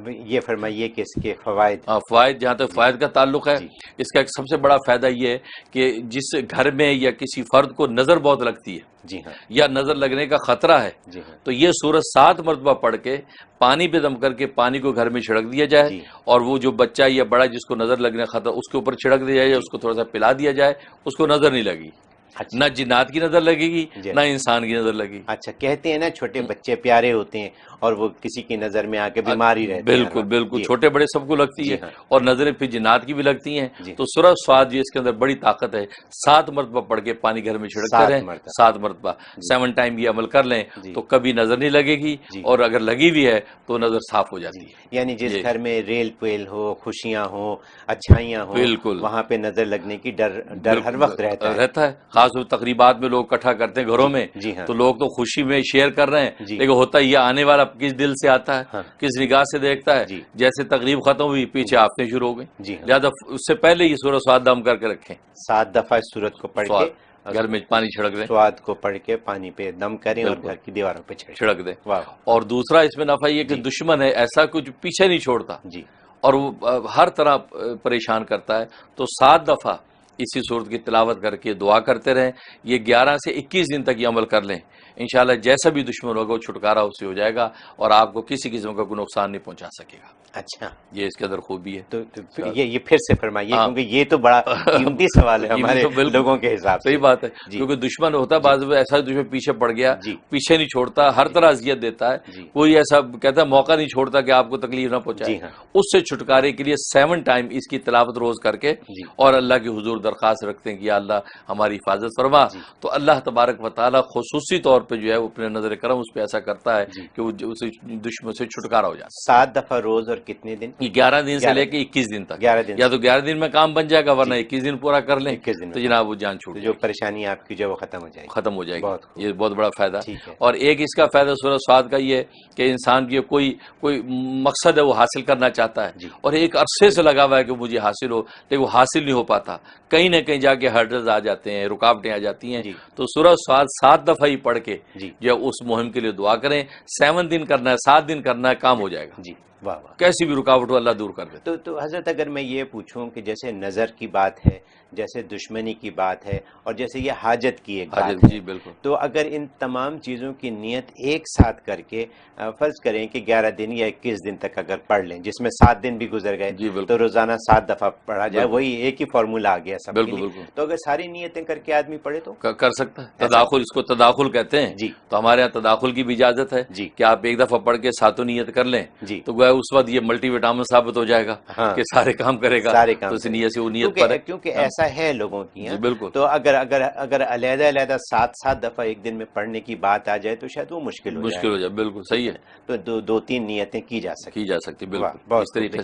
اب یہ فرمائیے کہ اس کے فوائد. فوائد، جہاں تک فوائد کا تعلق ہے، جی اس کا ایک سب سے بڑا فائدہ یہ ہے کہ جس گھر میں یا کسی فرد کو نظر بہت لگتی ہے جی ہاں یا نظر لگنے کا خطرہ ہے، جی ہاں تو یہ سورت 7 مرتبہ پڑھ کے پانی پہ دم کر کے پانی کو گھر میں چھڑک دیا جائے، جی اور وہ جو بچہ یا بڑا جس کو نظر لگنے کا خطرہ اس کے اوپر چھڑک دیا جائے، اس کو تھوڑا سا پلا دیا جائے، اس کو نظر نہیں لگی، اچھا نہ جنات کی نظر لگے گی جی نہ انسان کی نظر لگے گی. اچھا کہتے ہیں نا چھوٹے بچے پیارے ہوتے ہیں اور وہ کسی کی نظر میں آ کے بیمار ہی رہتے ہیں ہر بالکل وقت. بالکل، جی چھوٹے بڑے سب کو لگتی جی ہے، ہاں اور نظریں پھر جنات کی بھی لگتی ہیں. جی تو سورہ سواد اس کے اندر بڑی طاقت ہے. 7 مرتبہ پڑھ کے پانی گھر میں چھڑکتے 7 رہیں، مرتبہ 7 مرتبہ، جی 7 ٹائم یہ عمل کر لیں جی تو کبھی نظر نہیں لگے گی، جی اور اگر لگی بھی ہے تو نظر صاف ہو جی جاتی ہے. یعنی جس یہ گھر میں ریل پیل ہو، خوشیاں ہوں، اچھائیاں ہوں، بالکل وہاں پہ نظر لگنے کی ڈر ہر وقت بالکل رہتا ہے. رہتا ہے. خاص طور تقریبات میں لوگ اکٹھا کرتے ہیں گھروں جی میں، جی ہاں تو لوگ تو خوشی میں شیئر کر رہے ہیں، جی لیکن ہوتا یہ آنے والا کس دل سے آتا ہے، ہاں کس نگاہ سے دیکھتا ہے. جی جیسے تقریب ختم ہوئی پیچھے جی آفتیں شروع ہو گئیں، جی ہاں لہذا اس سے پہلے یہ سورہ سواد دم کر کے رکھیں. 7 دفعہ اس سورت کو پڑھ سواد کے گھر میں پانی چھڑک دیں، سواد کو پڑھ کے پانی پہ دم کریں اور بالکل گھر کی دیواروں پہ چھڑکیں. چھڑک دیں. واہ اور دوسرا اس میں نفع یہ کہ جی دشمن ہے ایسا کچھ پیچھے نہیں چھوڑتا، جی اور وہ ہر طرح پریشان کرتا ہے. تو 7 دفعہ اسی صورت کی تلاوت کر کے دعا کرتے رہیں. یہ 11 سے 21 دن تک یہ عمل کر لیں، انشاءاللہ جیسا بھی دشمن ہوگا وہ چھٹکارا اس سے ہو جائے گا، اور آپ کو کسی قسم کا کوئی نقصان نہیں پہنچا سکے گا. اچھا یہ اس کے اندر خوبی ہے. تو یہ پھر سے فرمائیے ہاں کیونکہ یہ تو بڑا قیمتی سوال ہے قیمتی ہمارے تو بالکل لوگوں کے حساب صحیح سے. بات ہے، جی کیونکہ دشمن ہوتا ہے جی بعض میں ایسا دشمن پیچھے پڑ گیا، جی پیچھے نہیں چھوڑتا، ہر جی طرح اذیت دیتا ہے، جی کوئی ایسا کہتا ہے موقع نہیں چھوڑتا کہ آپ کو تکلیف نہ پہنچائے. جی ہاں اس سے چھٹکارے کے لیے 7 ٹائم اس کی تلاوت روز کر کے جی اور اللہ کی حضور درخواست رکھتے ہیں کہ یا اللہ ہماری حفاظت فرما، جی تو اللہ تبارک و تعالی خصوصی طور پہ جو ہے وہ اپنے نظر کرم اس پہ ایسا کرتا ہے جی کہ وہ اسے دشمن سے چھٹکارا ہو جاتا 7 دفعہ روز اور کتنے دن؟ ہے. یہ 11 دن سے 11 لے دن کے 21 دن تک، 11 دن یا سے تو 11 دن میں کام بن جائے گا ورنہ جی 21 دن پورا کر لیں 21 دن میں تو کام جناب وہ جان چھوٹ تو جائے جو گی، پریشانی آپ کی جو وہ ختم ہو جائے گی. ختم ہو جائے گی. بہت خوب یہ بہت بڑا فائدہ. ٹھیک ہے اور ایک اس کا فائدہ سورہ سعد کا یہ ہے کہ انسان کی کوئی مقصد ہے وہ حاصل کرنا چاہتا ہے، جی اور ایک عرصے سے لگا ہوا ہے کہ مجھے حاصل ہو، لیکن وہ حاصل نہیں ہو پاتا، کہیں نہ کہیں جا کے ہرڈلز آ جاتے ہیں، رکاوٹیں آ جاتی ہیں. جی تو سورہ سعد 7 دفعہ ہی پڑھ کے جی جو ہے اس مہم کے لیے دعا کریں. 7 دن کرنا ہے، 7 دن کرنا ہے، کام ہو جائے گا. جی واہ واہ. کیسی بھی رکاوٹ ہو اللہ دور کر دیتا. تو حضرت اگر میں یہ پوچھوں کہ جیسے نظر کی بات ہے، جیسے دشمنی کی بات ہے، اور جیسے یہ حاجت کی ایک حاجت بات ہے، جی بالکل تو اگر ان تمام چیزوں کی نیت ایک ساتھ کر کے فرض کریں کہ 11 دن یا 21 دن تک اگر پڑھ لیں، جس میں 7 دن بھی گزر گئے، جی بالکل تو روزانہ 7 دفعہ پڑھا جائے، بالکل وہی ایک ہی فارمولا آ گیا سب کے بالکل لیے. بالکل تو اگر ساری نیتیں کر کے آدمی پڑھے تو کر سکتا ہے. ایسا تداخل، اس کو تداخل کہتے ہیں. جی تو ہمارے یہاں تداخل کی بھی اجازت ہے جی کہ آپ ایک دفعہ پڑھ کے 7 نیت کر لیں، جی تو گویا اس وقت یہ ملٹی وٹامن ثابت ہو جائے گا ہاں کہ سارے کام کرے گا. سارے تو کام اس کرے نیت سے وہ نیت پر ہے. کیونکہ ہاں ایسا ہے لوگوں کی جی ہاں. بالکل. تو اگر علیحدہ علیحدہ 7 دفعہ ایک دن میں پڑھنے کی بات آ جائے تو شاید وہ مشکل ہو مشکل ہو جائے. جائے، بالکل ٹھیک صحیح ہے ہے. نا، تو 2-3 نیتیں کی جا کی سکتی جا ہیں. سکتی واہ بالکل بہت اس خوب. طریقے سے.